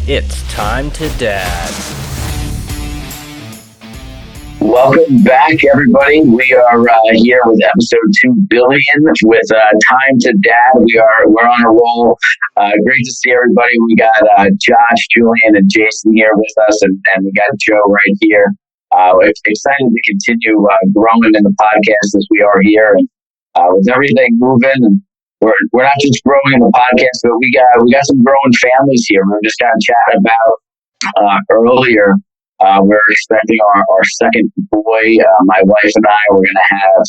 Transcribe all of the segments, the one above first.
It's time to dad. Welcome back, everybody. We are here with episode 2 billion with Time to Dad. We're on a roll. Great to see everybody. We got Josh, Julian, and Jason here with us, and we got Joe right here. Excited to continue growing in the podcast as we are here, and with everything moving. And we're not just growing in the podcast, but we got some growing families here. We were just kind of chatting about earlier. We're expecting our second boy. My wife and I, we're going to have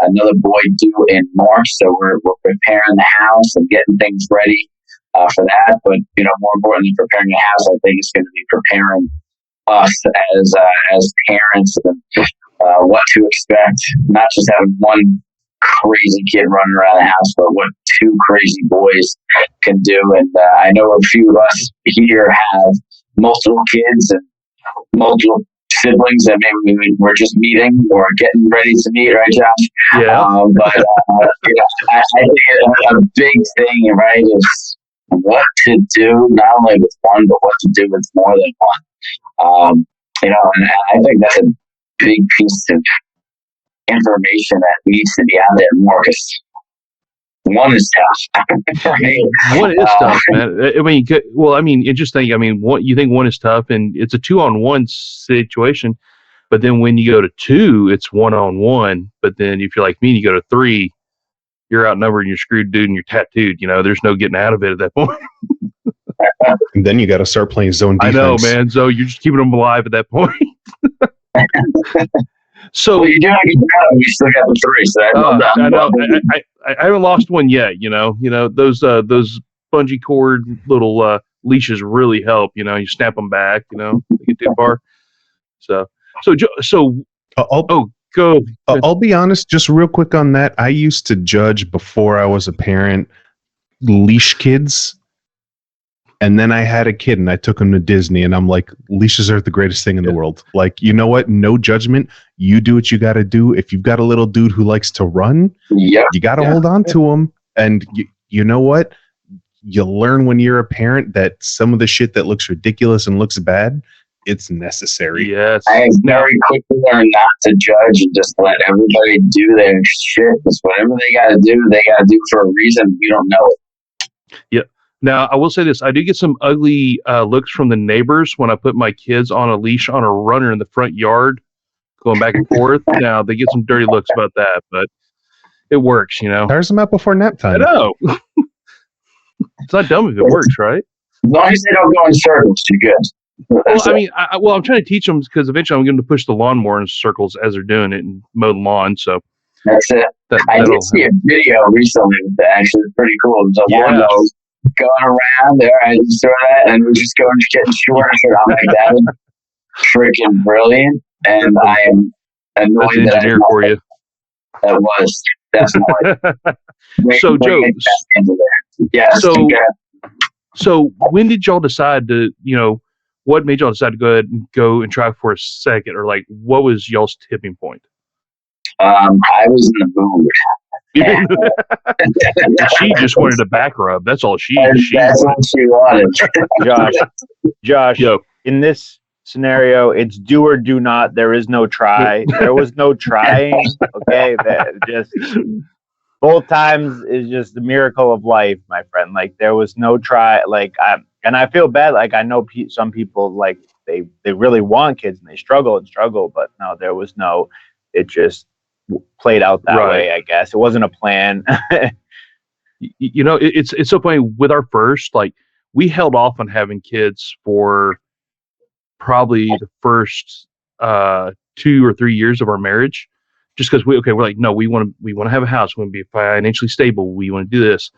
another boy due in March. So we're preparing the house and getting things ready for that. But, more importantly, preparing the house, I think is going to be preparing us as parents and what to expect. Not just having one crazy kid running around the house, but what two crazy boys can do. And I know a few of us here have multiple kids and multiple siblings that maybe we're just meeting or getting ready to meet, right, Josh? Yeah. But I think a big thing, right, is what to do, not only with one, but what to do with more than one. And I think that's a big piece of information that needs to be out there more, because one is tough. Right? One is tough, man. Interesting. You think one is tough, and it's a 2-on-1 situation. But then when you go to 2, it's 1-on-1. But then if you're like me and you go to 3, you're outnumbered and you're screwed, dude, and you're tattooed. There's no getting out of it at that point. And then you got to start playing zone defense. I know, man. So you're just keeping them alive at that point. So well, you do have to get out. You still got the 3. So I know. I haven't lost one yet. Those bungee cord little leashes really help. You snap them back. They get too far. So go. I'll be honest, just real quick on that. I used to judge before I was a parent leash kids. And then I had a kid and I took him to Disney, and I'm like, leashes are the greatest thing in the world. Like, you know what? No judgment. You do what you got to do. If you've got a little dude who likes to run, you got to hold on to him. And you know what? You learn when you're a parent that some of the shit that looks ridiculous and looks bad, it's necessary. Yes. I very quickly learned not to judge and just let everybody do their shit. Because whatever they got to do for a reason. You don't know it. Yeah. Now, I will say this. I do get some ugly looks from the neighbors when I put my kids on a leash on a runner in the front yard, going back and forth. Now, they get some dirty looks about that, but it works, Tires them out before nap time. I know. It's not dumb if it works, right? As long as they don't go in circles, you're good. Well, I'm trying to teach them, because eventually I'm going to push the lawnmower in circles as they're doing it and mow the lawn, so. That's it. I did see a video recently that actually was pretty cool. It was one of those going around there. I saw that, and we're just getting shorter. I'm like, that is freaking brilliant, and I am annoyed that engineer for you. That was definitely. So, Joe. Yeah. So when did y'all decide to? What made y'all decide to go ahead and go and try for a second, or like, what was y'all's tipping point? I was in the mood. She just wanted a back rub. That's all she what she wanted. Josh, yo, in this scenario, it's do or do not. There is no try. There was no trying. Okay, just both times is just the miracle of life, my friend. Like, there was no try. Like, I feel bad. Like, I know some people, like, they really want kids and they struggle, but no, there was no. It just played out that way, I guess. It wasn't a plan. It's so funny. With our first, like, we held off on having kids for probably the first 2 or 3 years of our marriage, just because we're like, no, we want to have a house, we want to be financially stable, we want to do this.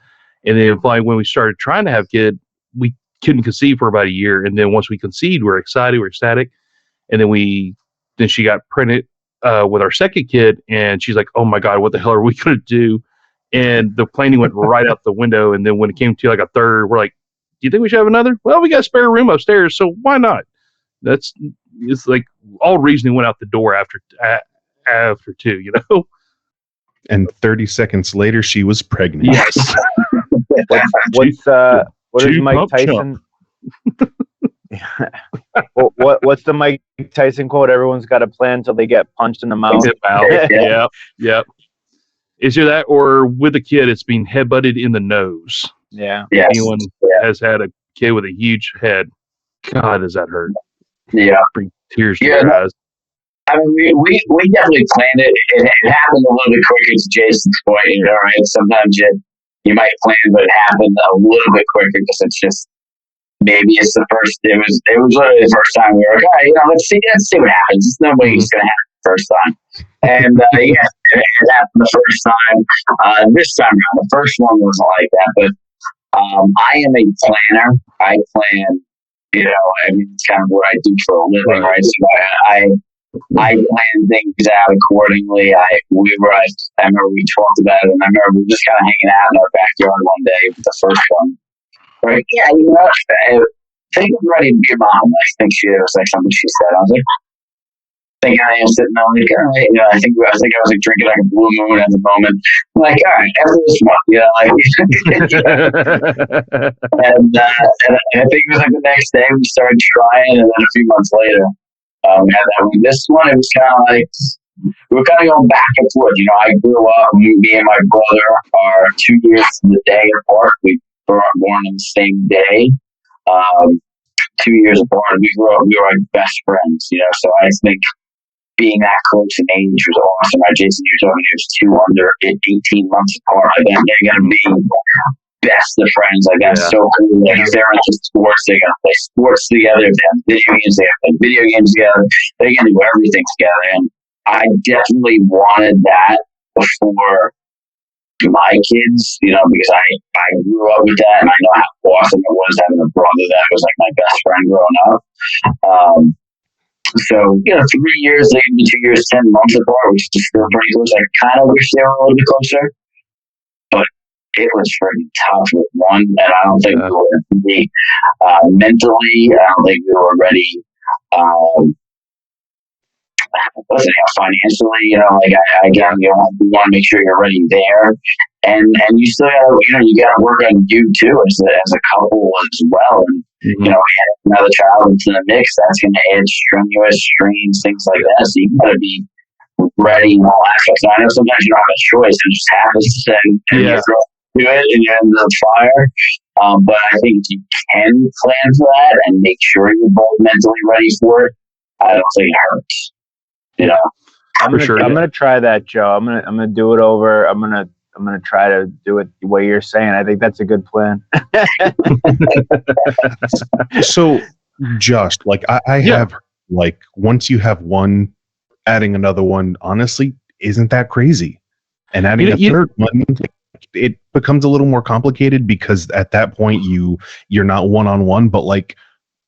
And then when we started trying to have kids, we couldn't conceive for about a year, and then once we conceived, we're excited, we're ecstatic, and then she got pregnant with our second kid, and she's like, oh my God, what the hell are we going to do? And the planning went right out the window. And then when it came to like a third, we're like, do you think we should have another? Well, we got a spare room upstairs, so why not? It's like all reasoning went out the door after 2, And 30 seconds later, she was pregnant. Yes. What does Mike Tyson? What's the Mike Tyson quote? Everyone's got a plan until they get punched in the mouth. Yep. Is there that, or with a kid, it's being headbutted in the nose? Yeah. Yes. Anyone has had a kid with a huge head? God, does that hurt? Yeah. Bring tears to your eyes. I mean, we definitely planned it. It happened a little bit quicker to Jason's point. You know, right? Sometimes you might plan, but it happened a little bit quicker because it's just maybe it's the first. It was literally the first time we were like, all right, let's see what happens. It's nobody's going to happen the first time. And yeah, it happened the first time. This time around, the first one wasn't like that. But I am a planner. I plan. You know, I mean, it's kind of what I do for a living, right? So I plan things out accordingly. I remember we talked about it, and I remember we were just kind of hanging out in our backyard one day with the first one. Right? Yeah, you know, I think I'm ready to be a mom. I think it was like something she said. I was like, thinking I am sitting there, like, all right, you know, I think I was like drinking like a blue moon at the moment. I'm like, all right, after this one, you know, like, and I think it was like the next day we started trying, and then a few months later, we had that one. This one, it was kind of like we were kind of going back and forth. You know, I grew up. Me and my brother are 2 years to the day apart. We were born on the same day. 2 years apart. We grew up. We were like best friends. You know, so I think being that close in age was awesome. Right, Jason, you told me it was 2 under 18 months apart. Like they're gonna be best of friends. Like that's so cool. Like if they're into sports, they're gonna play sports together. If they have video games, they have to play video games together. They're gonna do everything together. And I definitely wanted that before my kids, you know, because I grew up with that, and I know how awesome it was having a brother that was like my best friend growing up. So, you know, 3 years, they can be 2 years, 10 months apart, which is still pretty close. I kind of wish they were a little bit closer, but it was pretty tough with one, and I don't think we were ready mentally. I don't think we were ready. Financially, you know, like again, you know, we want to make sure you're ready there, and you still gotta, you know, you gotta work on you too as a couple as well, and you know, add another child into the mix, that's going to add strenuous strains, things like that. So you gotta be ready in all aspects. I know sometimes you don't have a choice; it just happens, and you do it, and you're in the fire. But I think you can plan for that and make sure you're both mentally ready for it. I don't think it hurts. You know, I'm gonna try that, Joe. I'm gonna do it over. I'm gonna try to do it the way you're saying. I think that's a good plan. So, Josh, like I have, like once you have one, adding another one, honestly, isn't that crazy? And adding a third one, it becomes a little more complicated because at that point you're not one-on-one, but like,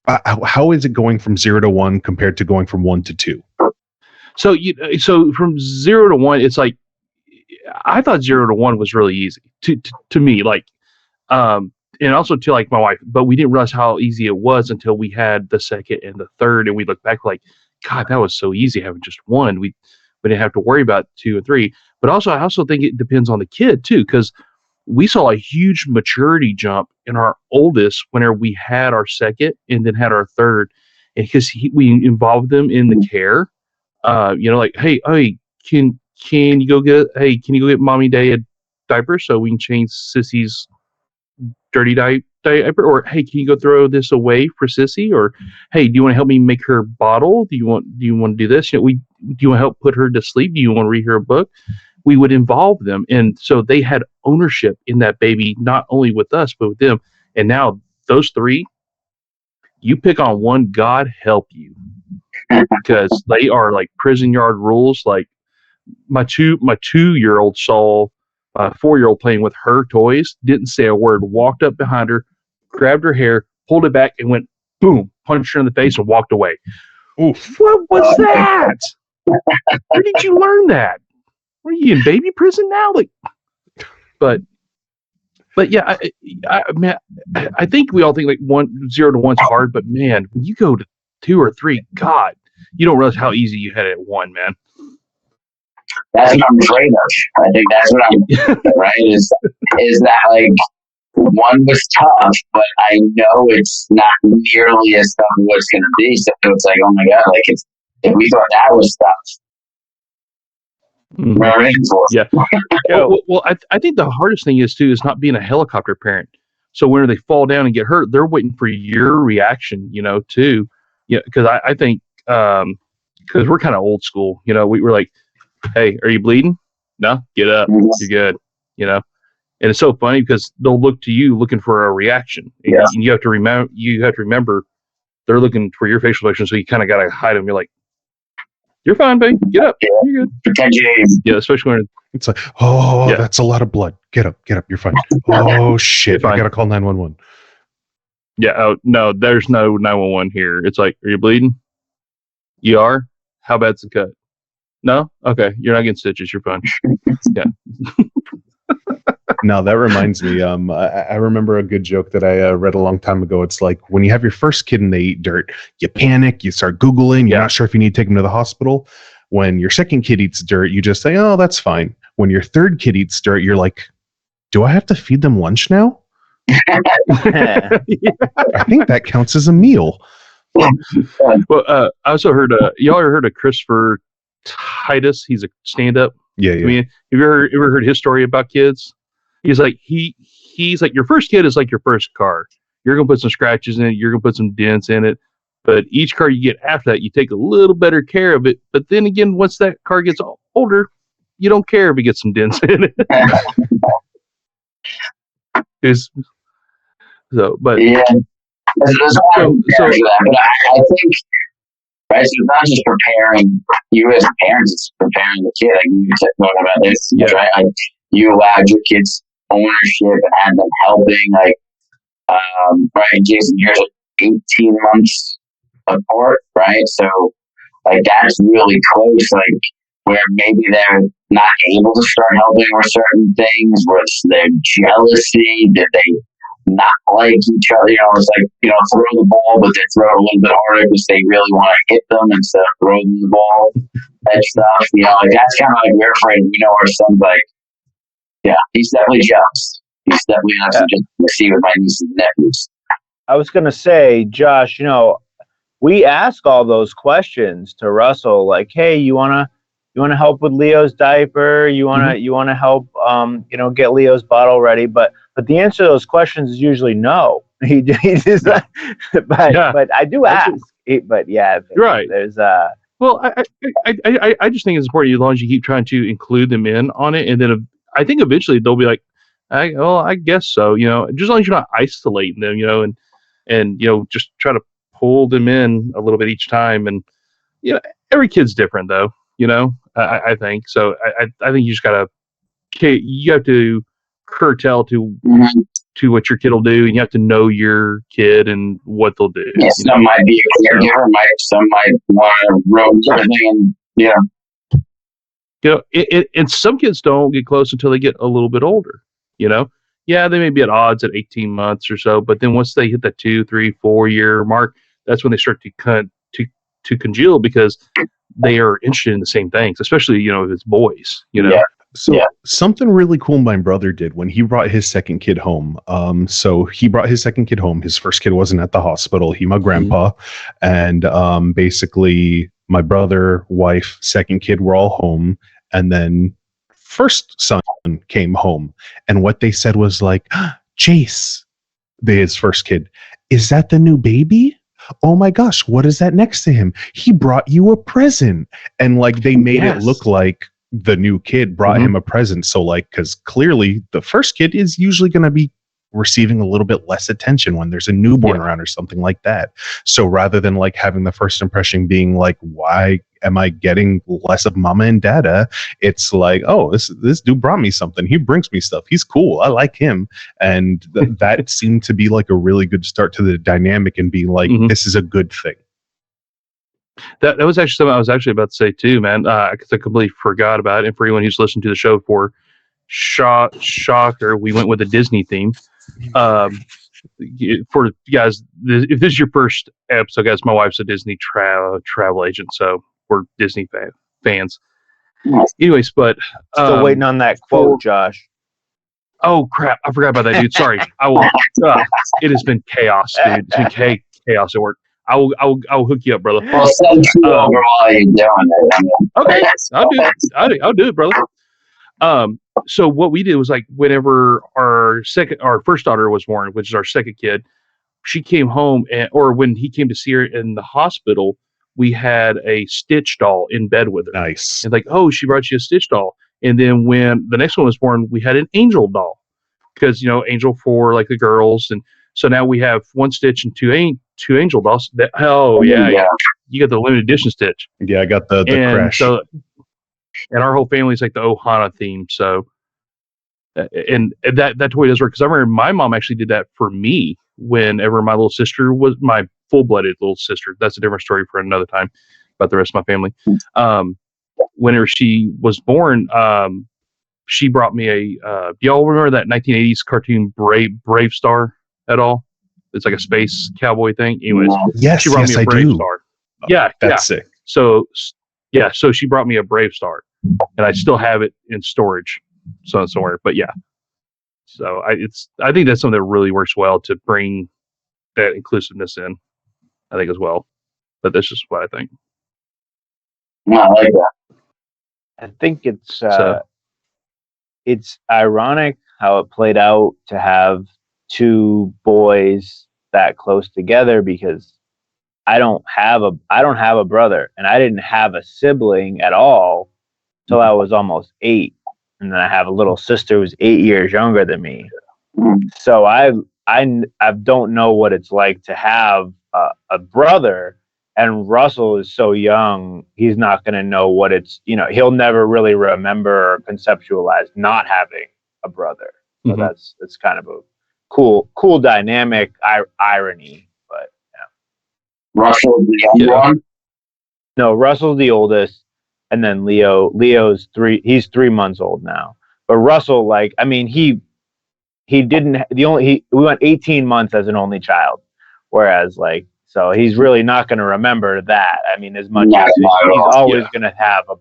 how is it going from 0 to 1 compared to going from 1 to 2? So so from 0 to 1, it's like I thought 0 to 1 was really easy to me, like, and also to like my wife. But we didn't realize how easy it was until we had the second and the third, and we look back like, God, that was so easy having just one. We didn't have to worry about 2 and 3. But also, I also think it depends on the kid too, because we saw a huge maturity jump in our oldest whenever we had our second and then had our third, and because we involved them in the care. You know, like, hey, can you go get mommy day a diaper so we can change Sissy's dirty diaper? Or hey, can you go throw this away for Sissy? Or hey, do you want to help me make her bottle? Do you want to do this? You know, do you want to help put her to sleep? Do you want to read her a book? We would involve them, and so they had ownership in that baby, not only with us but with them. And now those three, you pick on one, God help you. Because they are like prison yard rules. Like my 2-year-old saw a 4-year-old playing with her toys, didn't say a word, walked up behind her, grabbed her hair, pulled it back, and went boom, punched her in the face and walked away. Oof. What was that? Where did you learn that? Are you in baby prison now? Like, but yeah, I think we all think like 0 to 1's hard, but man, when you go to 2 or 3, God, you don't realize how easy you had it at 1, man. That's what I'm afraid of. I think that's what I'm right. Is that like one was tough, but I know it's not nearly as tough as it's going to be. So it's like, oh my god, like if we thought that was tough, Mhm. we're in for it. Yeah. Well, I think the hardest thing is not being a helicopter parent. So when they fall down and get hurt, they're waiting for your reaction, too. Yeah, because I think because we're kind of old school, we were like, hey, are you bleeding? No, get up, Mhm. you're good, And it's so funny because they'll look to you looking for a reaction, and Yeah. you have to remember they're looking for your facial expression, so you kind of got to hide them. You're like, you're fine, babe. Get up. Yeah. You're good. Pretend you Yeah, especially when It's like, oh, Yeah. that's a lot of blood. Get up, you're fine. Oh shit, Fine. I gotta call 911. Yeah. Oh no, there's no 911 here. It's like, are you bleeding? You are. How bad's the cut? No. Okay, you're not getting stitches. You're fine. Now that reminds me, I remember a good joke that I read a long time ago. It's like when you have your first kid and they eat dirt, you panic, you start Googling, you're Yeah. not sure if you need to take them to the hospital. When your second kid eats dirt, you just say, oh, that's fine. When your third kid eats dirt, you're like, do I have to feed them lunch now? I think that counts as a meal. Well, I also heard. Y'all ever heard of Christopher Titus? He's a stand-up Yeah, yeah. comedian. Have you ever heard his story about kids? He's like he's like, your first kid is like your first car. You're gonna put some scratches in it. You're gonna put some dents in it. But each car you get after that, you take a little better care of it. But then again, once that car gets older, you don't care if it gets some dents in it. But yeah. There's a lot of So- preparing for that, but I think, right, so it's not just preparing you as parents, it's preparing the kid. Like you said talking about this, Yeah. right? Like you allowed your kids ownership and had them helping, like right, Jason, you're 18 months apart, right? So like that's really close, like where maybe they're not able to start helping with certain things, where it's their jealousy, did they not like each other, it's like, throw the ball, but they throw it a little bit harder because they really want to hit them instead of throw them the ball, that stuff, like that's kind of like we're afraid, our son's like, yeah, he's definitely jealous. He's definitely not just to see with my nieces and nephews. I was gonna say, Josh, we ask all those questions to Russell, like, hey, you wanna help with Leo's diaper? You wanna help get Leo's bottle ready? But the answer to those questions is usually no. He just, but I do ask. But yeah, Right. There's Well, I just think it's important as long as you keep trying to include them in on it, and then I think eventually they'll be like, I guess so. Just as long as you're not isolating them, and just try to pull them in a little bit each time. And every kid's different, though. I think so. I think you just you have to curtail to what your kid will do, and you have to know your kid and what they'll do. Yeah, some might be a caregiver, some might want to roam something, and and some kids don't get close until they get a little bit older. Yeah, they may be at odds at 18 months or so, but then once they hit that 2, 3, 4 year mark, that's when they start to congeal because they are interested in the same things, especially if it's boys. Yeah. So something really cool my brother did when he brought his second kid home. So he brought his second kid home. His first kid wasn't at the hospital. He, my grandpa, and basically my brother, wife, second kid were all home, and then first son came home. And what they said was like, Jace, his first kid, is that the new baby? Oh my gosh, what is that next to him? He brought you a present. And like they made it look like the new kid brought him a present. So like, because clearly the first kid is usually going to be receiving a little bit less attention when there's a newborn around or something like that. So rather than like having the first impression being like, why am I getting less of mama and dada? It's like, oh, this dude brought me something. He brings me stuff. He's cool. I like him. And that seemed to be like a really good start to the dynamic and being like, this is a good thing. That was actually something I was actually about to say too, man. Because I completely forgot about it. And for anyone who's listened to the show for shocker, we went with a Disney theme. For you guys, if this is your first episode, guys, my wife's a Disney travel agent, so we're Disney fans. Anyways, but still waiting on that quote, Josh. Oh crap! I forgot about that, dude. Sorry. I will. It has been chaos, dude. It's been chaos at work. I will hook you up, brother. Well, send two over while you're doing it. I mean, Okay, I'll do it. I'll do it, brother. So what we did was like whenever our first daughter was born, which is our second kid, she came home or when he came to see her in the hospital, we had a Stitch doll in bed with her. Nice. And like, oh, she brought you a Stitch doll. And then when the next one was born, we had an Angel doll because Angel for like the girls, and so now we have one Stitch and two Angel dolls. Yeah, you got the limited edition Stitch. Yeah, I got the crash. So, and our whole family's like the Ohana theme. So, and that toy does work because I remember my mom actually did that for me whenever my little sister was my full-blooded little sister. That's a different story for another time about the rest of my family. Whenever she was born, she brought me a. Do y'all remember that 1980s cartoon Brave Star at all? It's like a space cowboy thing. Anyways, yes, she brought me a Brave Star. That's sick. So she brought me a Brave Star, and I still have it in storage, somewhere. But yeah, so I think that's something that really works well to bring that inclusiveness in. I think as well, but that's just what I think. No, I like that. I think it's ironic how it played out to have two boys that close together because I don't have a brother and I didn't have a sibling at all till I was almost 8, and then I have a little sister who's 8 years younger than me. So I don't know what it's like to have a brother. And Russell is so young, he's not going to know what it's, he'll never really remember or conceptualize not having a brother. So Mm-hmm. that's kind of a cool dynamic irony. But yeah. Russell, the young one? No, Russell's the oldest. And then Leo's 3, he's 3 months old now. But Russell, we went 18 months as an only child. Whereas so he's really not going to remember that. I mean, as much as he's always going to have a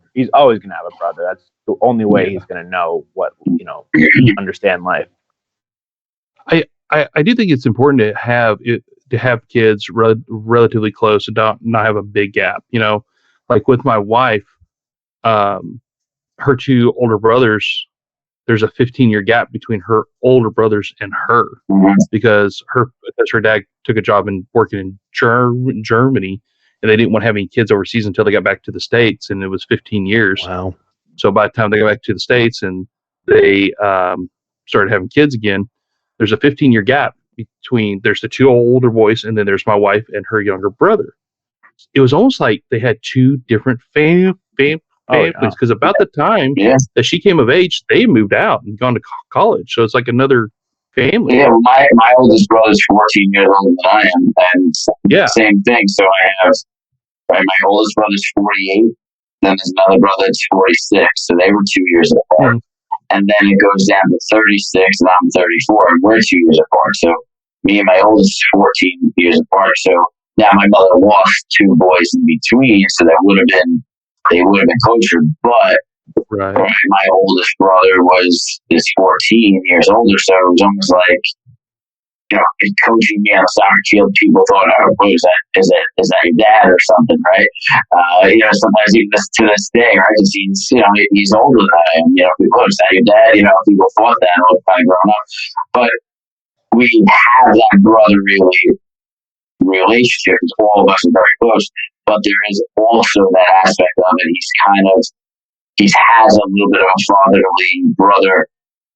brother. That's the only way he's going to know what, understand life. I do think it's important to have kids relatively close and not have a big gap. Like with my wife, her two older brothers, there's a 15-year gap between her older brothers and her because her dad took a job working in Germany, and they didn't want to have any kids overseas until they got back to the States, and it was 15 years. Wow. So by the time they got back to the States and they started having kids again, there's a 15-year gap between there's the two older boys, and then there's my wife and her younger brother. It was almost like they had two different families because about the time that she came of age, they moved out and gone to college. So it's like another family. Yeah, my oldest brother's 14 years older than I am, and same thing. So I have my oldest brother's 48, then there's another brother that's 46. So they were 2 years apart. And then it goes down to 36, and I'm 34, and we're 2 years apart. So me and my oldest is 14 years apart. So now my mother lost two boys in between, so they would have been closer. But my oldest brother is 14 years older, so it was almost like coaching me on the soccer field. People thought, "Oh, is that your dad or something?" Right? Sometimes even to this day, right? He's older than I am. People, is that your dad? People thought that all the time growing up, but we have that brotherly relationship. All of us are very close, but there is also that aspect of it. He has a little bit of a fatherly brother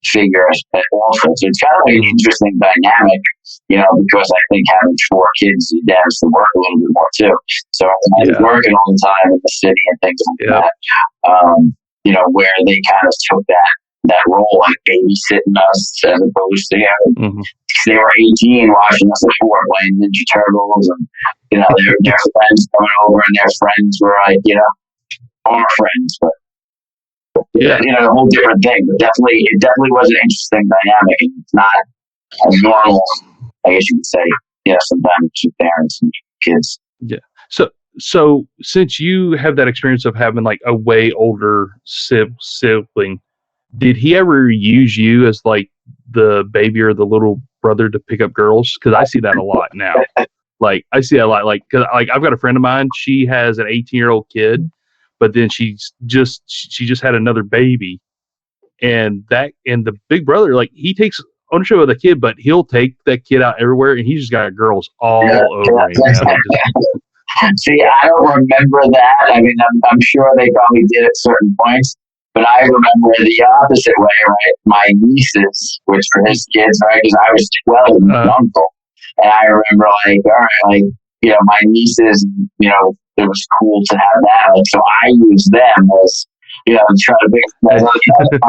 figure also. So it's kind of an interesting dynamic, because I think having 4 kids, your dad has to work a little bit more too. So he's working all the time in the city and things like that. Where they kind of took that role, like babysitting us as opposed to they were 18 watching us at 4 playing Ninja Turtles, and their friends coming over, and their friends were like our friends, but a whole different thing. But it definitely was an interesting dynamic, and it's not as normal, I guess you could say. Sometimes with parents and kids. Yeah. So since you have that experience of having like a way older sibling, did he ever use you as like the baby or the little brother to pick up girls, because I see that a lot now. Like I see that a lot. Like, cause like I've got a friend of mine. She has an 18-year-old kid, but then she just had another baby, and the big brother, like, he takes ownership of the kid, but he'll take that kid out everywhere, and he's just got girls all over him. Man. See, I don't remember that. I mean, I'm sure they probably did at certain points, but I remember the opposite way, right? My nieces, which were his kids, right? Because I was 12 and his uncle. And I remember, like, all right, like, you know, my nieces, you know, it was cool to have that. Like, so I used them as, you know, try to make on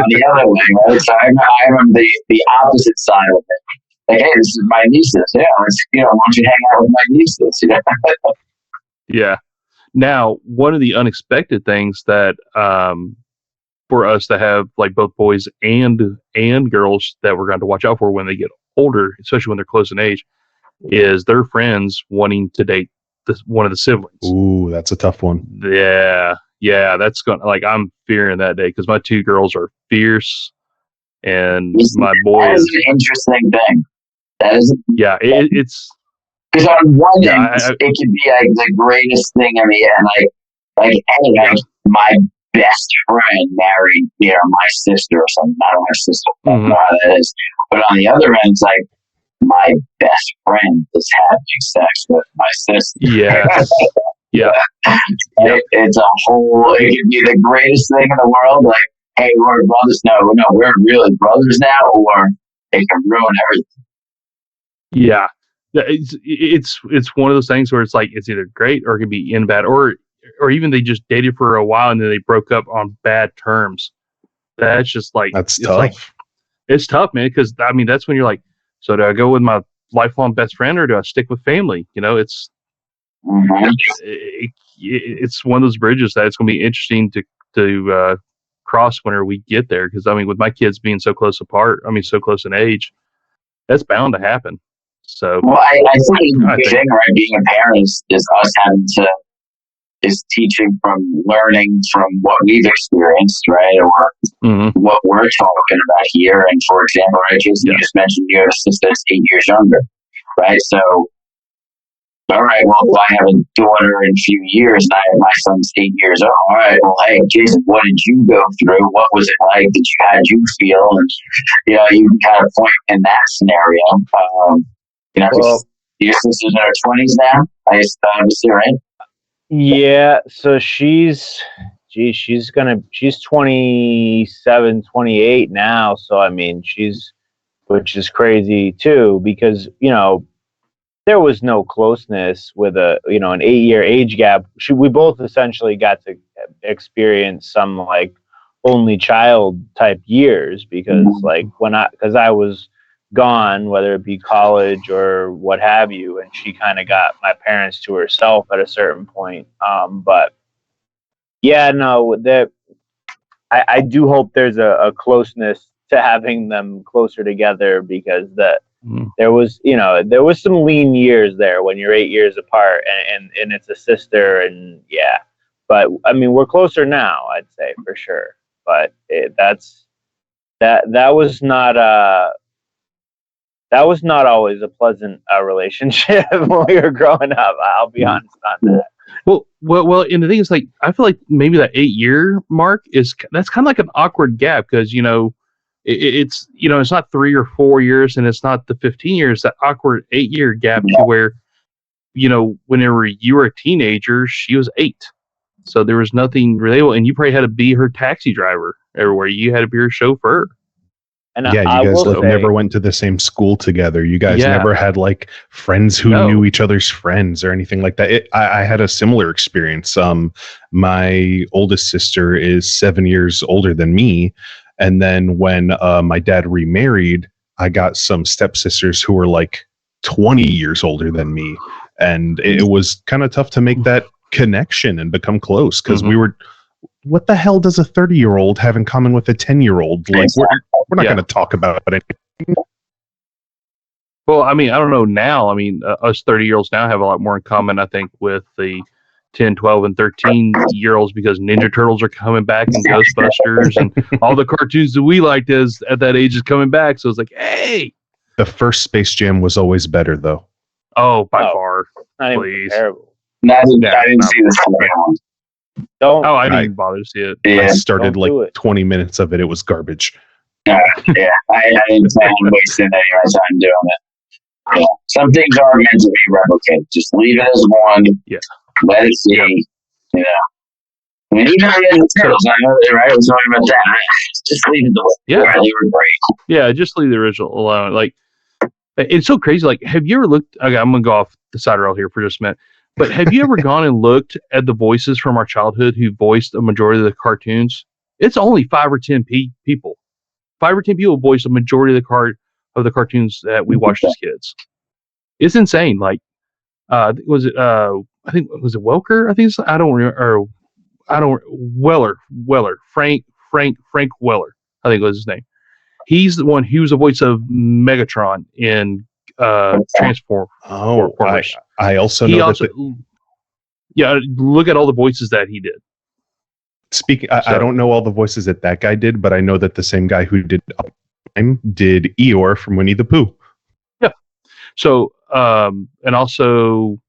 the other way, right? So I remember the opposite side of it. Like, hey, this is my nieces. Yeah, let's, you know, why don't you hang out with my nieces? You know? Yeah. Now, one of the unexpected things that for us to have, like, both boys and girls that we're going to watch out for when they get older, especially when they're close in age, is their friends wanting to date one of the siblings. Ooh, that's a tough one. Yeah, that's going to, like, I'm fearing that day because my two girls are fierce, and my boy that is an interesting thing. That is, yeah, it's because on one end, it can be like the greatest thing in the end. Like, hey, like, my best friend married, you know, my sister or something. Not my sister, I don't know how that is. But on the other end, it's like, my best friend is having sex with my sister. Yeah. Yeah. It's a whole, it can be the greatest thing in the world. Like, hey, we're brothers. No, we're really brothers now, or it can ruin everything. Yeah. It's one of those things where it's like, it's either great or it can be in bad, or even they just dated for a while and then they broke up on bad terms. That's just like, that's tough. It's tough, man. Because I mean, that's when you're like, so do I go with my lifelong best friend or do I stick with family? You know, it's one of those bridges that it's going to be interesting to cross whenever we get there. Because I mean, with my kids being so close apart, I mean, so close in age, that's bound to happen. So, well, I think the thing, right, being a parent is us having to is teaching from learning from what we've experienced, right, or what we're talking about here. And for example, right, Jason, you just mentioned you have a sister that's 8 years younger, right? So, all right, well, if I have a daughter in a few years and my son's 8 years old, all right, well, hey, Jason, what did you go through? What was it like? How did you feel? And, you know, you can kind of point in that scenario. You know, well, your sister's in her 20s now, I see, right? Yeah, so she's 27, 28 now. So, I mean, which is crazy too, because, you know, there was no closeness with an 8-year age gap. We both essentially got to experience some like only child type years because because I was gone, whether it be college or what have you, and she kind of got my parents to herself at a certain point. But yeah, no, that I do hope there's a closeness to having them closer together, because there was some lean years there when you're 8 years apart and it's a sister, and yeah, but I mean, we're closer now, I'd say, for sure. But that was not always a pleasant relationship when we were growing up. I'll be honest on that. Well, and the thing is, like, I feel like maybe that 8-year mark that's kind of like an awkward gap, because, you know, it's, you know, it's not 3 or 4 years and it's not the 15 years, that awkward 8-year gap to where, you know, whenever you were a teenager, she was 8. So there was nothing relatable, and you probably had to be her taxi driver everywhere. You had to be her chauffeur. And yeah, you guys never went to the same school together. You guys never had like friends who knew each other's friends or anything like that. I had a similar experience. My oldest sister is 7 years older than me. And then when my dad remarried, I got some stepsisters who were like 20 years older than me. And it was kind of tough to make that connection and become close, because we were, what the hell does a 30-year-old have in common with a 10-year-old? Like, we're not going to talk about it. Well, I mean, I don't know now. I mean, us 30-year-olds now have a lot more in common, I think, with the 10, 12, and 13-year-olds because Ninja Turtles are coming back and Ghostbusters and all the cartoons that we liked at that age is coming back. So it's like, hey. The first Space Jam was always better, though. Oh, by far. Not even Please. terrible. I didn't see the second one. Don't. Oh, I didn't even bother to see it. Yeah, I started don't do like it. 20 minutes of it. It was garbage. yeah. I didn't plan on wasting any of my time doing it. Yeah. Some things are meant to be replicated. Just leave it as one. Yeah. Let it see. You know. I mean, even the Turtles, I know that, right? I was talking about that. Just leave it the way. Yeah. They were great. Yeah, just leave the original alone. Like, it's so crazy. Like, have you ever looked? Okay, I'm gonna go off the side rail here for just a minute. But have you ever gone and looked at the voices from our childhood who voiced a majority of the cartoons? It's only 5 or 10 people. 5 or 10 people voiced a majority of the cartoons that we watched as kids. It's insane. Like, was it? I think was it Welker? I think it's, I don't remember. Weller. Frank Weller. I think was his name. He's the one. He was the voice of Megatron in Transformers. Oh, I also know yeah, look at all the voices that he did. Speaking, I don't know all the voices that guy did, but I know that the same guy who did Eeyore from Winnie the Pooh. Yeah. So, and also,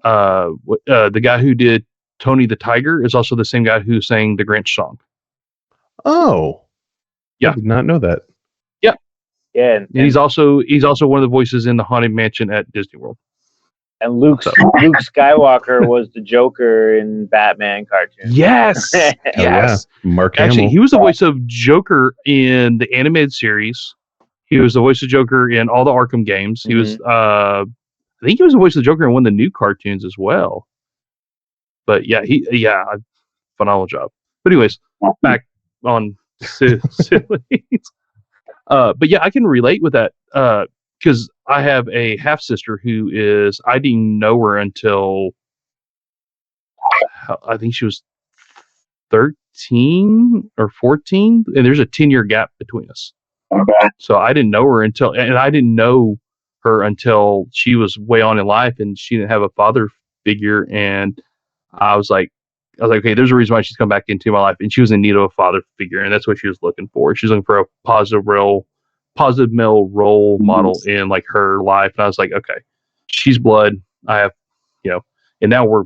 the guy who did Tony the Tiger is also the same guy who sang the Grinch song. Oh, yeah, I did not know that. Yeah, and he's also one of the voices in the Haunted Mansion at Disney World. And Luke Skywalker was the Joker in Batman cartoons. Yes, Hell yeah. Mark Actually, Hamill. he was the voice of Joker in the animated series. He was the voice of Joker in all the Arkham games. He was, I think he was the voice of Joker in one of the new cartoons as well. But yeah, phenomenal job. But anyways, back on siblings. But yeah, I can relate with that because I have a half sister who I didn't know her until I think she was 13 or 14, and there's a 10-year gap between us. Okay. So I didn't know her I didn't know her until she was way on in life, and she didn't have a father figure, and I was like, okay, there's a reason why she's come back into my life, and she was in need of a father figure, and that's what she was looking for. She's looking for a positive male role model in like her life, and I was like, okay, she's blood. I have, and now we're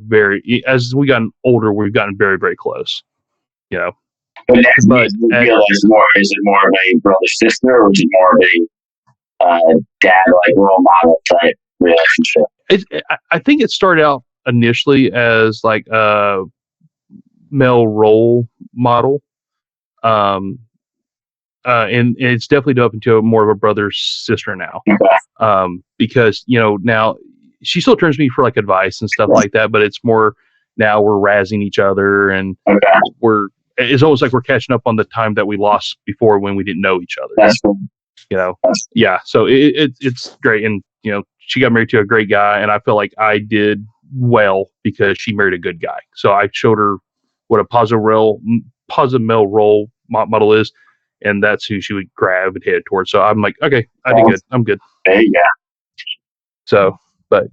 as we gotten older, we've gotten very, very close, But is it more of a brother sister, or is it more of a dad like role model type relationship? I think it started out initially as like a male role model, and it's definitely developed into more of a brother sister now. Okay. Because now she still turns to me for like advice and stuff like that, but it's more now we're razzing each other, and it's almost like we're catching up on the time that we lost before when we didn't know each other. That's cool. Yeah. So it's great, and she got married to a great guy, and I feel like I did well because she married a good guy. So I showed her what a positive male role model is, and that's who she would grab and head towards. So I'm like, okay, I did good. I'm good. There you go. So, but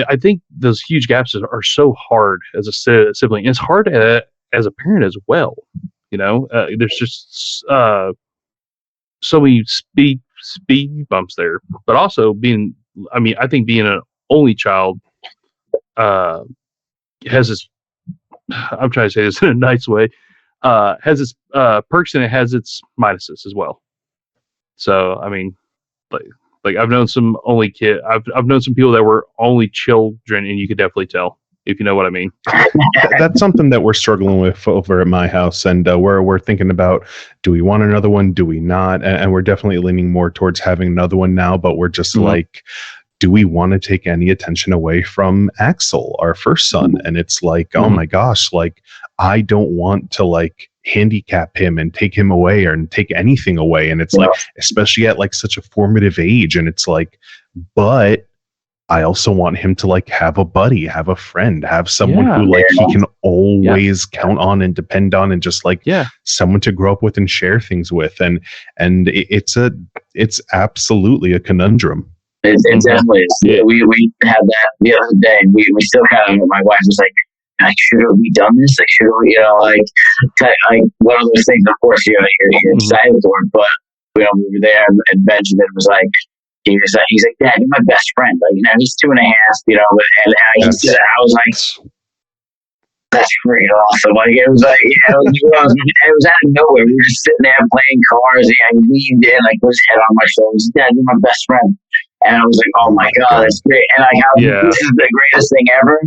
I think those huge gaps are so hard as a sibling. It's hard as a parent as well. There's just so many speed bumps there. But also I think being an only child has its, I'm trying to say this in a nice way, has its perks and it has its minuses as well. So, I mean, like I've known some only I've known some people that were only children, and you could definitely tell, if you know what I mean. That's something that we're struggling with over at my house, and we're thinking about, do we want another one? Do we not? And we're definitely leaning more towards having another one now, but we're just like, do we want to take any attention away from Axel, our first son? And it's like, oh my gosh, like I don't want to like handicap him and take him away and take anything away. And it's like, especially at like such a formative age. And it's like, but I also want him to like have a buddy, have a friend, have someone who like he can always count on and depend on, and just like someone to grow up with and share things with. And it's absolutely a conundrum. It definitely is. We had that the other day. We still have. My wife was like, like, should we done this? Like, should we, like one of those things. Of course, you're excited for it, but we were there, and Benjamin was like, he's like, Dad, you're my best friend. Like, he's 2.5, and I was like, that's freaking awesome. Like, it was like, it was out of nowhere. We were just sitting there playing cards. He leaned in, like, put his head on my shoulders. Dad, you're my best friend. And I was like, oh my God, that's great. And like, this is the greatest thing ever.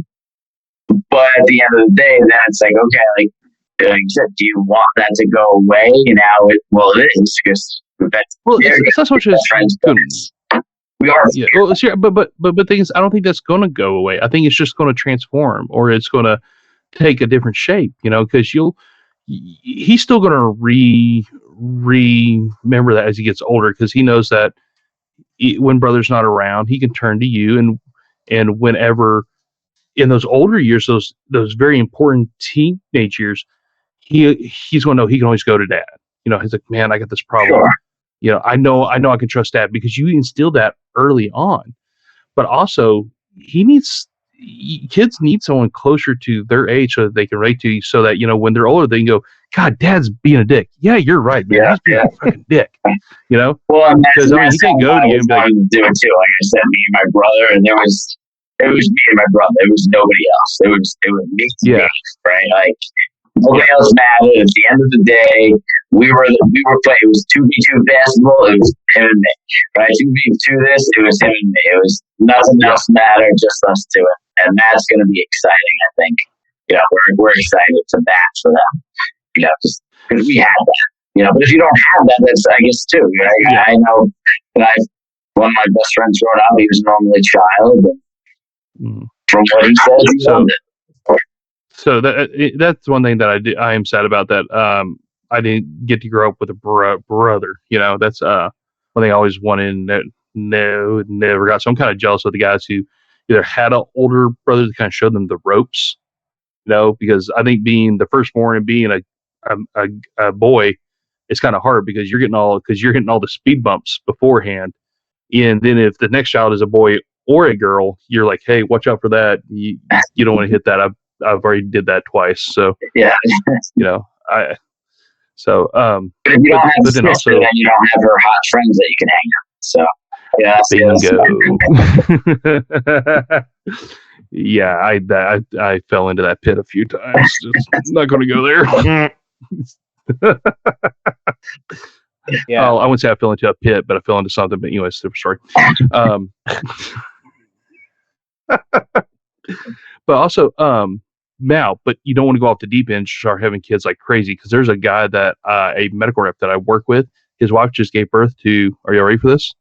But at the end of the day, then it's like, okay, like you said, do you want that to go away? And now it is, because it's not so much as friends. We are. Yeah. Well, but the thing is, I don't think that's going to go away. I think it's just going to transform, or it's going to take a different shape, because he's still going to remember that as he gets older, because he knows that when brother's not around, he can turn to you, and whenever in those older years, those very important teenage years, he's going to know he can always go to Dad. He's like, man, I got this problem. Sure. I know I can trust Dad, because you instill that early on. But also, kids need someone closer to their age so that they can relate to you, so that when they're older, they can go, God, Dad's being a dick. Yeah, you're right, man. Yeah, he's being a fucking dick. Well, and because he can't go to you and be like, do it too. Like I said, me and my brother, and it was me and my brother. It was nobody else. It was me, right? Like, nobody else mattered. At the end of the day, we were playing. It was 2v2 basketball. It was him and me, right? 2v2 this. It was him and me. It was nothing else mattered, just us two. And that's going to be exciting. I think. We're excited to that for them. Just because we had that. But if you don't have that, that's, I guess, too. I know that one of my best friends growing up, he was an only child. And from what he says, he loved it. So that's one thing that I am sad about, that I didn't get to grow up with a brother. That's one thing I always wanted, and never got. So I'm kind of jealous of the guys who either had an older brother to kind of show them the ropes. Because I think being the firstborn and being a boy, it's kind of hard, because you're getting all the speed bumps beforehand, and then if the next child is a boy or a girl, you're like, hey, watch out for that. You don't want to hit that. I've already did that twice. So yeah, But if you don't have a sister, then you don't have her hot friends that you can hang out. So bingo. Yeah, I fell into that pit a few times. I'm not going to go there. Yeah. I wouldn't say I fell into a pit, but I fell into something. But anyways, different story. But also, now, but you don't want to go off the deep end and start having kids like crazy, because there's a guy that a medical rep that I work with. His wife just gave birth to. Are you ready for this?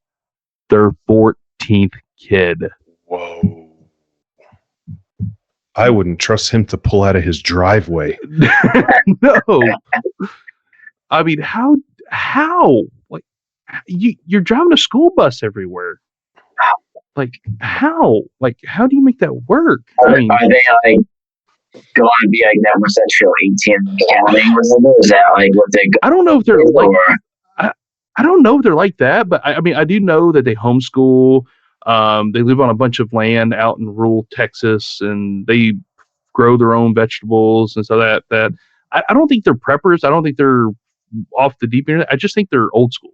Their 14th kid. Whoa. I wouldn't trust him to pull out of his driveway. No. I mean, how? Like, you're driving a school bus everywhere. Like, how? Like, how do you make that work? Are they like going to be like that? What's that show? 18 Counting? Is that like what they? I don't know if they're like. I don't know if they're like that, but I mean, I do know that they homeschool. They live on a bunch of land out in rural Texas, and they grow their own vegetables, and so that I don't think they're preppers. I don't think they're off the deep end. I just think they're old school.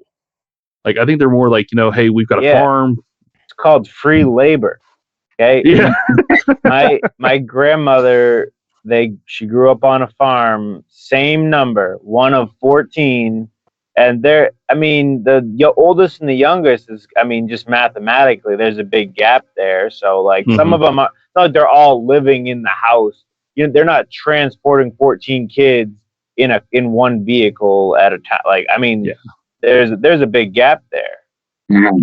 Like, I think they're more like, hey, we've got a farm. It's called free labor. Okay. Yeah. my grandmother, she grew up on a farm. Same number, one of 14. And the oldest and the youngest is, just mathematically, there's a big gap there. So, like, some of them they're all living in the house. They're not transporting 14 kids in one vehicle at a time. Like, there's a big gap there. Mm-hmm.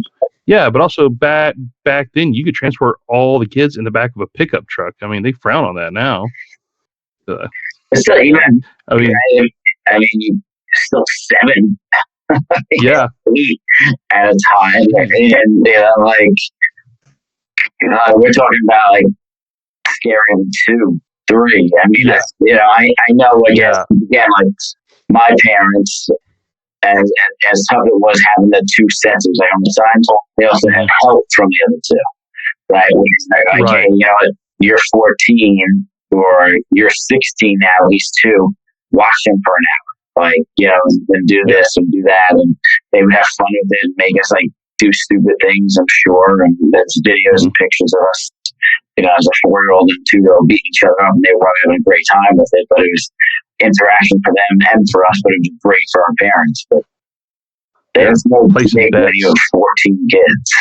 Yeah, but also back then, you could transport all the kids in the back of a pickup truck. I mean, they frown on that now. So even, still 7. Yeah. 8 at a time. And, we're talking about, like, scary 2, 3. That's, I know, I guess, again, like, my parents, as tough it was having the 2 sets, it was like on the side, they also had help from the other 2, right? Which is like, okay, you're 14, or you're 16 now, he's 2, watch him for an hour. Like, and do this and do that. And they would have fun with it and make us like do stupid things, I'm sure. And there's videos and pictures of us, as a 4-year-old and 2-year-old beating each other up, and they were having a great time with it. But it was interaction for them and for us, but it was great for our parents. But there's no big when you have 14 kids.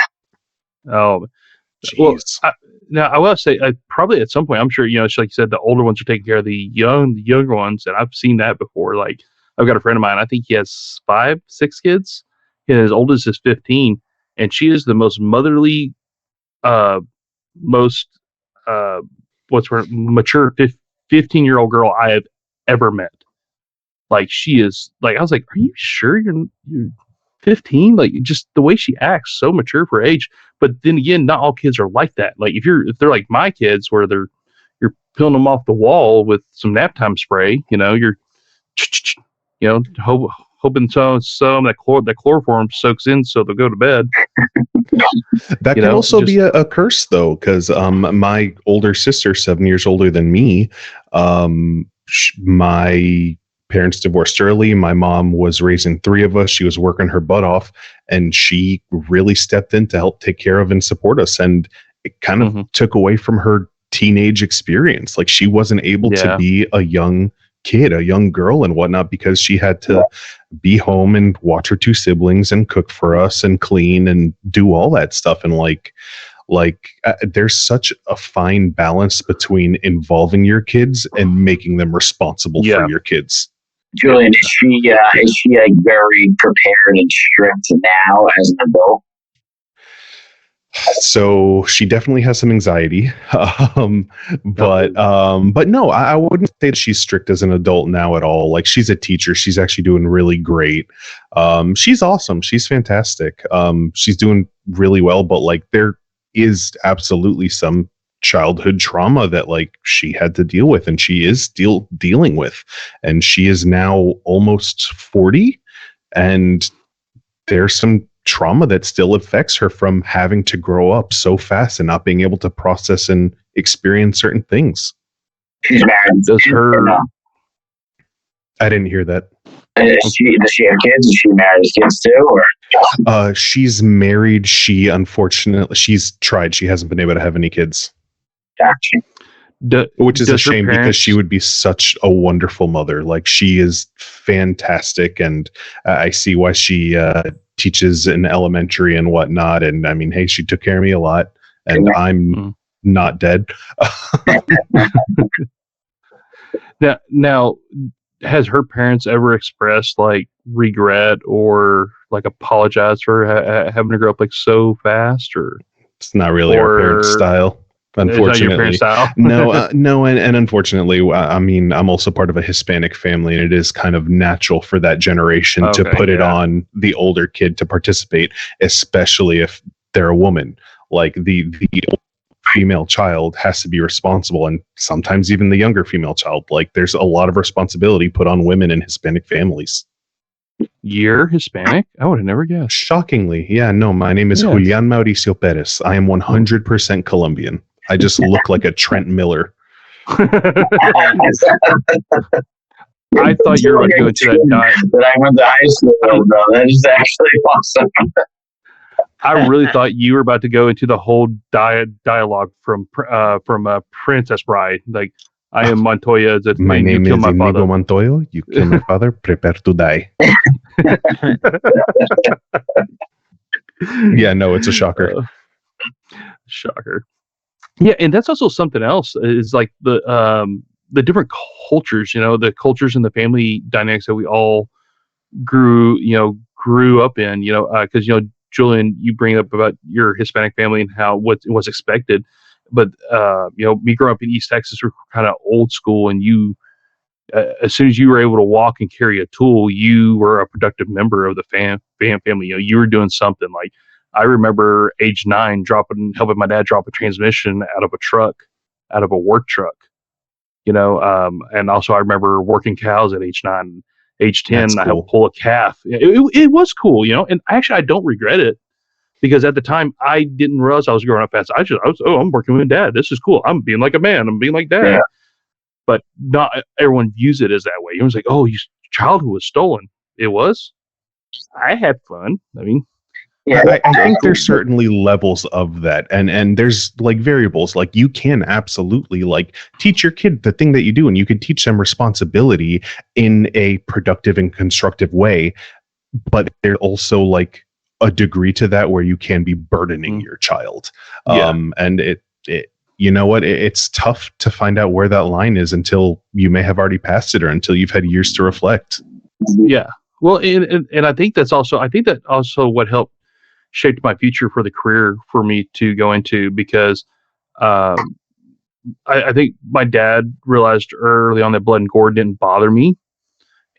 Oh, well, now I will say, probably at some point, I'm sure, it's like you said, the older ones are taking care of the younger ones, and I've seen that before. Like, I've got a friend of mine, I think he has 5, 6 kids, and his oldest is 15, and she is the most motherly, most mature 15-year-old girl I have ever met. Like, she is, like, I was like, are you sure you're 15? Like, just the way she acts, so mature for her age. But then again, not all kids are like that. Like, if they're like my kids, where you're peeling them off the wall with some nap time spray, you're hoping some that chloroform soaks in so they'll go to bed. That can also be a curse, though, because my older sister, 7 years older than me, my parents divorced early. My mom was raising 3 of us. She was working her butt off, and she really stepped in to help take care of and support us. And it kind of took away from her teenage experience. Like, she wasn't able to be a young kid, a young girl and whatnot, because she had to be home and watch her 2 siblings and cook for us and clean and do all that stuff. And there's such a fine balance between involving your kids and making them responsible for your kids. Julian, is she like very prepared and strict now as an adult? So she definitely has some anxiety, but no, I wouldn't say that she's strict as an adult now at all. Like, she's a teacher. She's actually doing really great. She's awesome. She's fantastic. She's doing really well, but like, there is absolutely some childhood trauma that like she had to deal with, and she is still dealing with, and she is now almost 40, and there's some trauma that still affects her from having to grow up so fast and not being able to process and experience certain things. She's married. I didn't hear that. Does she have kids? Is she married with kids too? Or? She's married. She's tried. She hasn't been able to have any kids. Gotcha. Which is a shame, because she would be such a wonderful mother. Like, she is fantastic, and I see why she teaches in elementary and whatnot. And I mean, hey, she took care of me a lot, and I'm not dead. Now, has her parents ever expressed like regret or like apologized for having to grow up like so fast? Or it's not really our parents' style. Unfortunately, no, and unfortunately, I mean, I'm also part of a Hispanic family, and it is kind of natural for that generation to put it on the older kid to participate, especially if they're a woman. Like, the female child has to be responsible, and sometimes even the younger female child. Like, there's a lot of responsibility put on women in Hispanic families. You're Hispanic? I would have never guessed. Shockingly, yeah. No, my name is Julian Mauricio Perez. I am 100% Colombian. I just look like a Trent Miller. I thought you were going to go to that diet. That I went to high school. No, that is actually awesome. I really thought you were about to go into the whole dialogue from Princess Bride. Like, I am Montoya. My name is Inigo Montoya. You kill my father. Prepare to die. Yeah, no, it's a shocker. Shocker. Yeah, and that's also something else. Is like the different cultures. The cultures and the family dynamics that we all grew up in. Because Julian, you bring up about your Hispanic family and how what was expected. But me growing up in East Texas, we're kind of old school, and you, as soon as you were able to walk and carry a tool, you were a productive member of the family. You were doing something. Like, I remember age 9 helping my dad drop a transmission out of a work truck. And also I remember working cows at age 9. Age 10, That's cool. I helped pull a calf. It was cool, and actually I don't regret it. Because at the time, I didn't realize I was growing up fast. I'm working with Dad. This is cool. I'm being like a man. I'm being like Dad. but not everyone views it as that way. Everyone's like, "Oh, your childhood was stolen." It was. I had fun. I mean, Yeah, I think there's certainly levels of that, and there's like variables. Like you can absolutely like teach your kid the thing that you do, and you can teach them responsibility in a productive and constructive way. But there's also like a degree to that where you can be burdening your child. Yeah. And it you know what? It's tough to find out where that line is until you may have already passed it or until you've had years to reflect. yeah. Well, and I think that also what helped shaped my future for the career for me to go into, because I think my dad realized early on that blood and gore didn't bother me.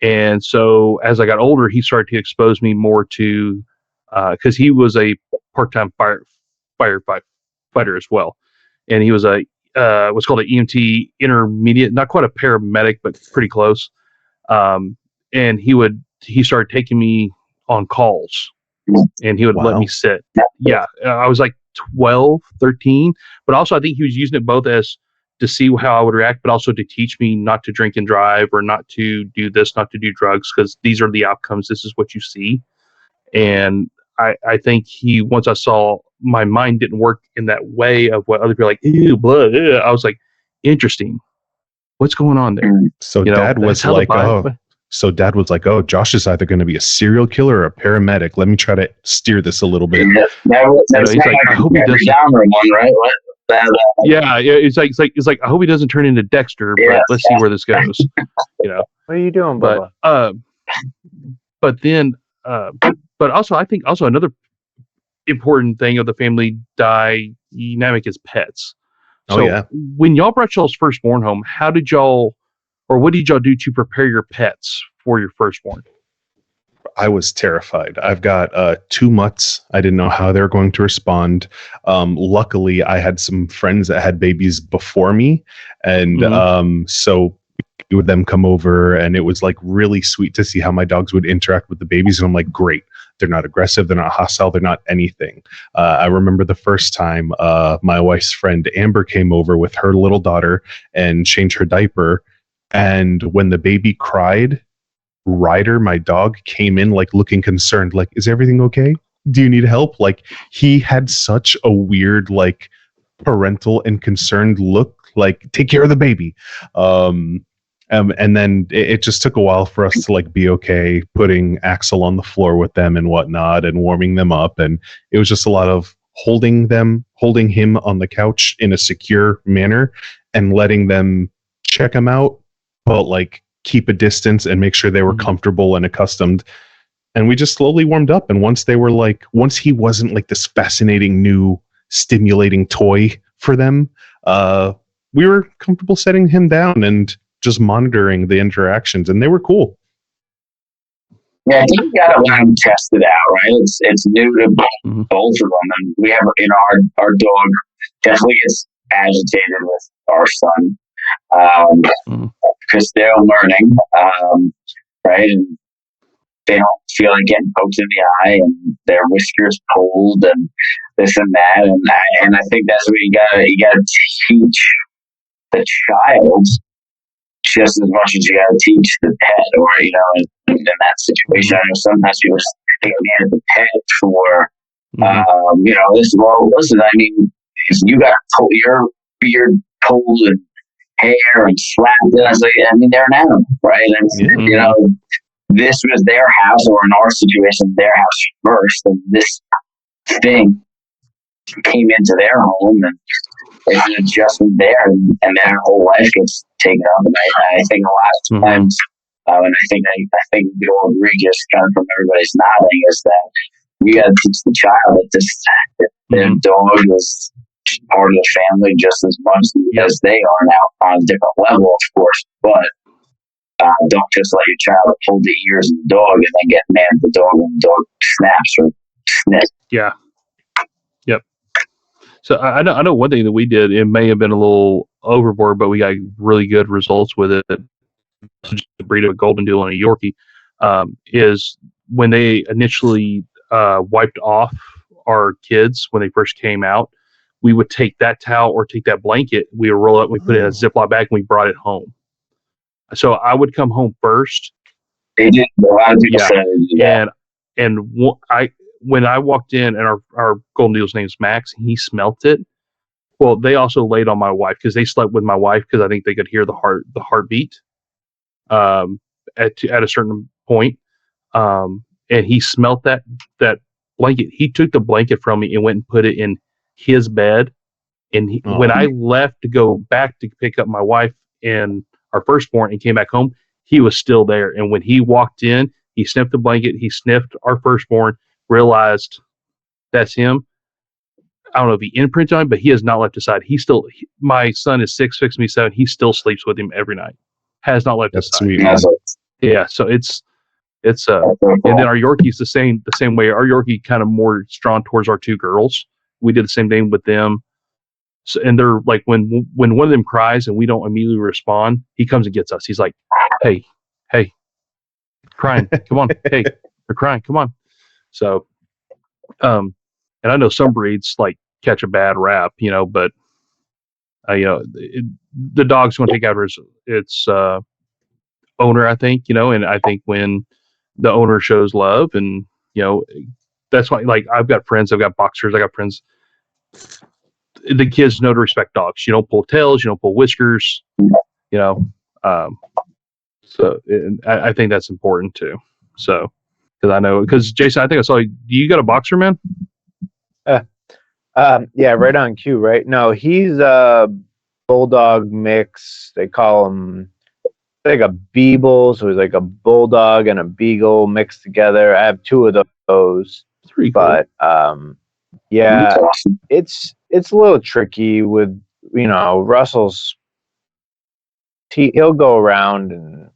And so as I got older, he started to expose me more to, because he was a part-time firefighter as well. And he was a what's called an EMT intermediate, not quite a paramedic, but pretty close. And he started taking me on calls, and he would let me sit. Yeah, I was like 12, 13, but also I think he was using it both as to see how I would react, but also to teach me not to drink and drive, or not to do this, not to do drugs, because these are the outcomes. This is what you see. And I think once I saw my mind didn't work in that way of what other people are like, ew, blood, ew, I was like, interesting. What's going on there? So You know, dad was that's how the like, Bible- oh, Josh is either going to be a serial killer or a paramedic. Let me try to steer this a little bit. That's he's like, I hope he doesn't. genre one, right? Yeah, it's like I hope he doesn't turn into Dexter, but let's see where this goes. You know, What are you doing, Bubba? But also I think also another important thing of the family dynamic is pets. Oh, So yeah. when y'all brought y'all's firstborn home, how did y'all, or what did y'all do to prepare your pets for your firstborn? I was terrified. I've got 2 mutts. I didn't know how they were going to respond. Luckily, I had some friends that had babies before me, and so we would them come over, and it was like really sweet to see how my dogs would interact with the babies. And I'm like, great. They're not aggressive. They're not hostile. They're not anything. I remember the first time my wife's friend Amber came over with her little daughter and changed her diaper. And when the baby cried, Ryder, my dog, came in like looking concerned, like, is everything okay? Do you need help? Like, he had such a weird, like, parental and concerned look, like, take care of the baby. And then it just took a while for us to like be okay putting Axel on the floor with them and whatnot and warming them up. And it was just a lot of holding him on the couch in a secure manner and letting them check him out, but like keep a distance and make sure they were comfortable and accustomed. And we just slowly warmed up. And once he wasn't like this fascinating new stimulating toy for them, we were comfortable setting him down and just monitoring the interactions, and they were cool. Yeah, I think you got to learn to test it out, right? It's new to both of them, and we have our dog definitely gets agitated with our son because they're learning, right? And they don't feel like getting poked in the eye, and their whiskers pulled, and this and that, and I think that's what you gotta teach the child just as much as you got to teach the pet, or, you know, in that situation. I know sometimes people take me as a pet for, you know, listen, I mean, if you got your beard pulled and hair and slapped, and I was like, I mean, they're an animal, right? And, you know, this was their house, or in our situation, their house first, and this thing came into their home, and it's an adjustment there, and their whole life gets taken up. And I think a lot of times, and I think you'll agree, just kind of from everybody's nodding, is that you got to teach the child that their dog is part of the family just as much as they are now, on a different level, of course. But don't just let your child pull the ears of the dog and then get mad at the dog when the dog snaps or sniffs. Yeah. Yep. So I know one thing that we did, it may have been a little overboard, but we got really good results with it. Just a breed of a golden doodle and a Yorkie, is when they initially wiped off our kids when they first came out, we would take that towel or take that blanket, we would roll it, we put it in a Ziploc bag, and we brought it home. So I would come home first. They did. A lot of people Yeah. say they do that. When I walked in, and our golden doodle's name's Max, he smelt it. Well, they also laid on my wife because they slept with my wife because I think they could hear the heartbeat at a certain point. And he smelt that blanket. He took the blanket from me and went and put it in his bed. And when I left to go back to pick up my wife and our firstborn and came back home, he was still there. And when he walked in, he sniffed the blanket. He sniffed our firstborn, realized that's him. I don't know if he imprinted on him, but he has not left his side. My son is 6, fixing to be 7. He still sleeps with him every night. Has not left his That's side. sweet. That's Yeah, so it's so cool. and then our Yorkie's the same way. Our Yorkie kind of more strong towards our 2 girls. We did the same thing with them. So, and they're like when one of them cries and we don't immediately respond, he comes and gets us. He's like, "Hey, crying, come on, hey, they're crying, come on." So, and I know some breeds like catch a bad rap, but the dog's going to take after its owner, I think, and I think when the owner shows love, and that's why, like, I've got friends, I've got boxers, I got friends. The kids know to respect dogs. You don't pull tails, you don't pull whiskers, So I think that's important too. So, because Jason, I think I saw you got a boxer, man. Yeah, right on cue, right? No, he's a bulldog mix. They call him like a beagle, so he's like a bulldog and a beagle mixed together. I have 2 of those. 3 cool. But yeah, That's awesome. it's a little tricky with Russell's. He'll go around and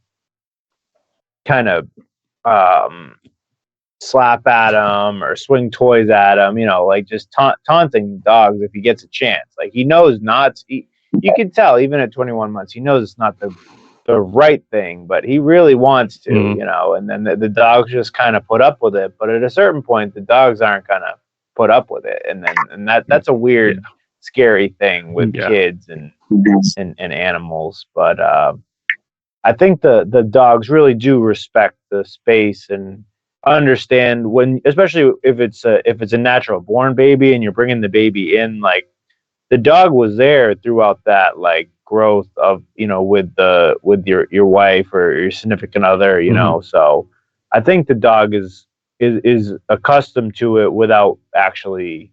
kind of slap at him or swing toys at him, like just taunting dogs if he gets a chance. Like he knows not. You can tell even at 21 months, he knows it's not the right thing, but he really wants to, And then the dogs just kind of put up with it. But at a certain point, the dogs aren't gonna put up with it, and that's a weird, scary thing with kids and animals. But I think the dogs really do respect the space and understand when, especially if it's a natural born baby and you're bringing the baby in, like the dog was there throughout that like growth of with your wife or your significant other, So I think the dog is accustomed to it without actually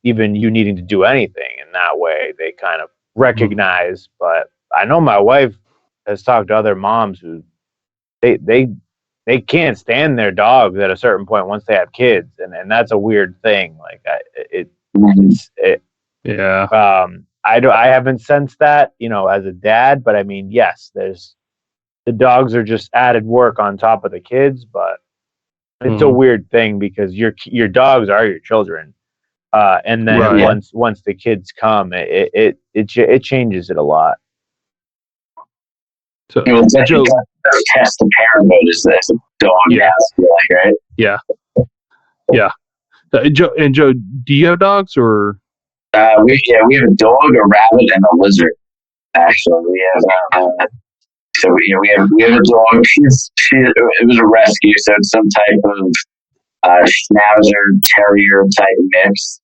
even you needing to do anything. In that way, they kind of recognize. But I know my wife has talked to other moms who they can't stand their dogs at a certain point once they have kids, and that's a weird thing. Like I haven't sensed that as a dad, but I mean, yes, the dogs are just added work on top of the kids, but it's a weird thing because your dogs are your children, and then once the kids come, it changes it a lot. So, Joe, test the parenthood as a dog has, right? Yeah. Joe, do you have dogs or? We have a dog, a rabbit, and a lizard. Actually, we have. We have a dog. It was a rescue, so it's some type of Schnauzer Terrier type mix,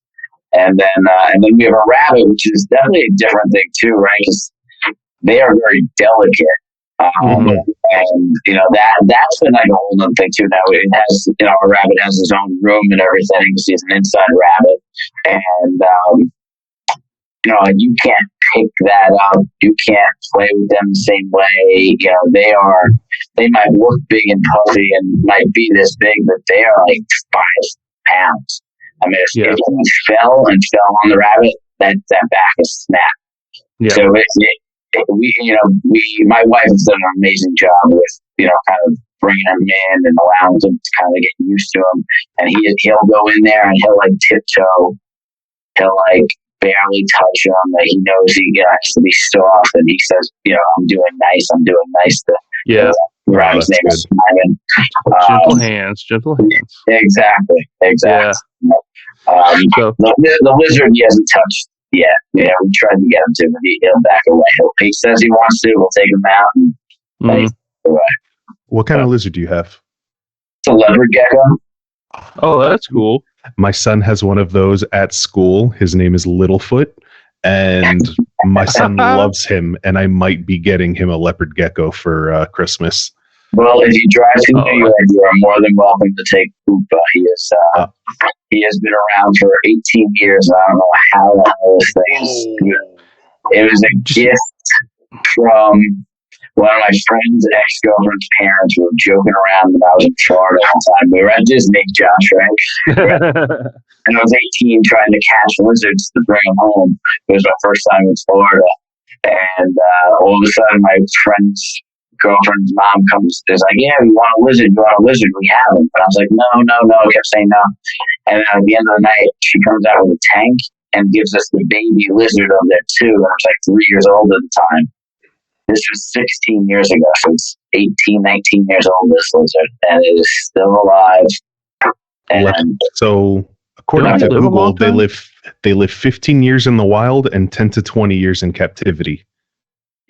and then we have a rabbit, which is definitely a different thing too, right? Because they are very delicate. And that's been like a whole other thing too. Now it has, our rabbit has his own room and everything because he's an inside rabbit, and you can't pick that up. You can't play with them the same way. They might look big and puffy and might be this big, but they are like 5 pounds. I mean, if he fell on the rabbit, that back is snapped. Yeah. So my wife has done an amazing job with, kind of bringing him in and allowing him to kind of get used to him. And he'll go in there and he'll like tiptoe. He'll like barely touch him. Like he knows he has to be soft, and he says, I'm doing nice to rabbit's name is Simon. Gentle hands. Exactly. Yeah. The lizard he hasn't touched yet. We tried to get him to, but he'll back away. He says he wants to. We'll take him out and Thanks. What kind of lizard do you have? It's a leopard gecko. Oh, that's cool. My son has one of those at school. His name is Littlefoot, and my son loves him. And I might be getting him a leopard gecko for Christmas. Well, if you drive to New York, you are more than welcome to take Koopa. He has been around for 18 years. I don't know how long this thing is. It was a gift from one of my friend's ex-girlfriend's parents. We were joking around when I was in Florida one time. We were at Disney, Josh, right? And I was 18 trying to catch lizards to bring them home. It was my first time in Florida. And all of a sudden, my friend's girlfriend's mom comes, is like, yeah, you want a lizard? You want a lizard? We have them. And I was like, no. I kept saying no. And then at the end of the night, she comes out with a tank and gives us the baby lizard of there too. And I was like 3 years old at the time. This was 16 years ago. So it's 18, 19 years old, this lizard. And it is still alive. And so according to Google, they live 15 years in the wild and 10 to 20 years in captivity.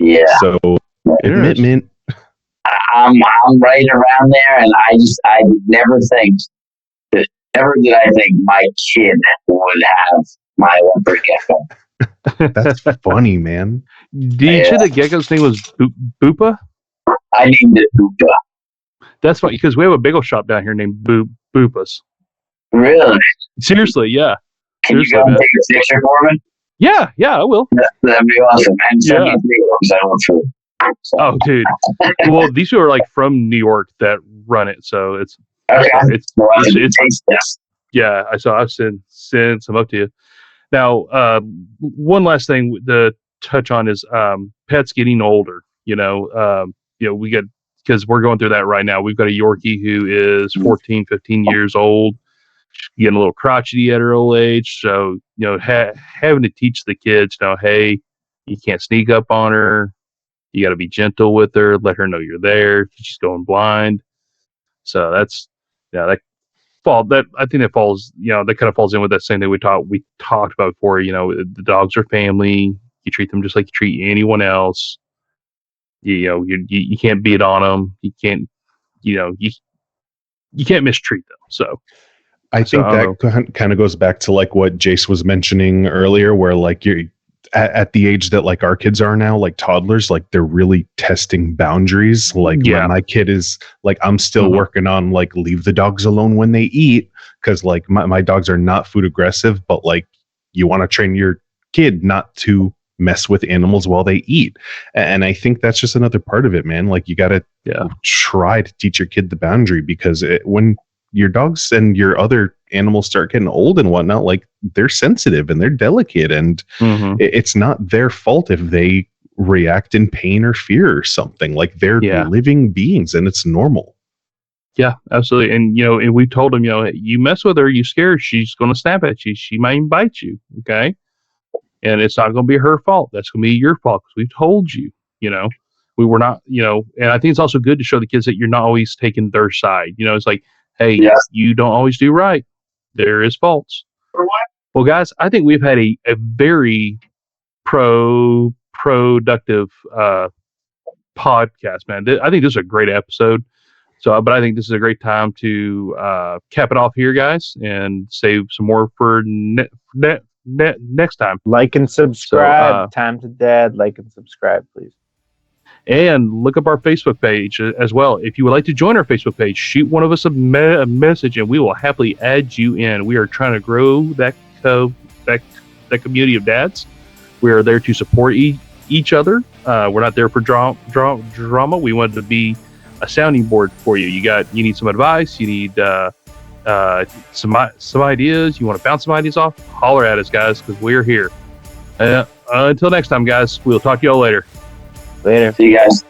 Yeah. So admit, I'm right around there, and I never did I think my kid would have my leopard gecko. That's funny, man. Did you say the gecko's name was Boopa? I named it Boopa. That's funny because we have a bagel shop down here named Boopas. Really? Seriously, yeah. Can you go and take a picture for me? Yeah, I will. That'd be awesome. And send me 3 because I want food. So. Oh, dude. Well, these people are like from New York that run it, so it's okay. It's taste this. Yeah, I'll send some up to you. Now, one last thing to touch on is pets getting older. We got, because we're going through that right now. We've got a Yorkie who is 14, 15 years old, getting a little crotchety at her old age. So, having to teach the kids, hey, you can't sneak up on her. You got to be gentle with her. Let her know you're there. She's going blind. So that's, I think that falls, that kind of falls in with that same thing we talked about before. The dogs are family. You treat them just like you treat anyone else. You can't beat on them. You can't, you can't mistreat them. So I think that kind of goes back to like what Jace was mentioning earlier, where like you're at the age that like our kids are now, like toddlers, like they're really testing boundaries. Like when my kid is like, I'm still working on like leave the dogs alone when they eat, because like my dogs are not food aggressive, but like you want to train your kid not to mess with animals while they eat. And I think that's just another part of it, man. Like you got to try to teach your kid the boundary, because when your dogs and your other animals start getting old and whatnot, like they're sensitive and they're delicate, and it's not their fault if they react in pain or fear or something. Like they're living beings, and it's normal. Yeah, absolutely. And and we told them, you mess with her, you scare her, she's going to snap at you. She might bite you. Okay. And it's not going to be her fault. That's going to be your fault, because we told you, we were not, and I think it's also good to show the kids that you're not always taking their side. It's like, hey, you don't always do right. There is faults. Well, guys, I think we've had a very productive podcast, man. I think this is a great episode. So, but I think this is a great time to cap it off here, guys, and save some more for next time. Like and subscribe. So, Time to Dad. Like and subscribe, please. And look up our Facebook page as well. If you would like to join our Facebook page, shoot one of us a message, and we will happily add you in. We are trying to grow that community of dads. We are there to support each other. We're not there for drama. We wanted to be a sounding board for you. You need some advice. You need some ideas. You want to bounce some ideas off? Holler at us, guys, because we're here. Until next time, guys, we'll talk to y'all later. Later. See you guys.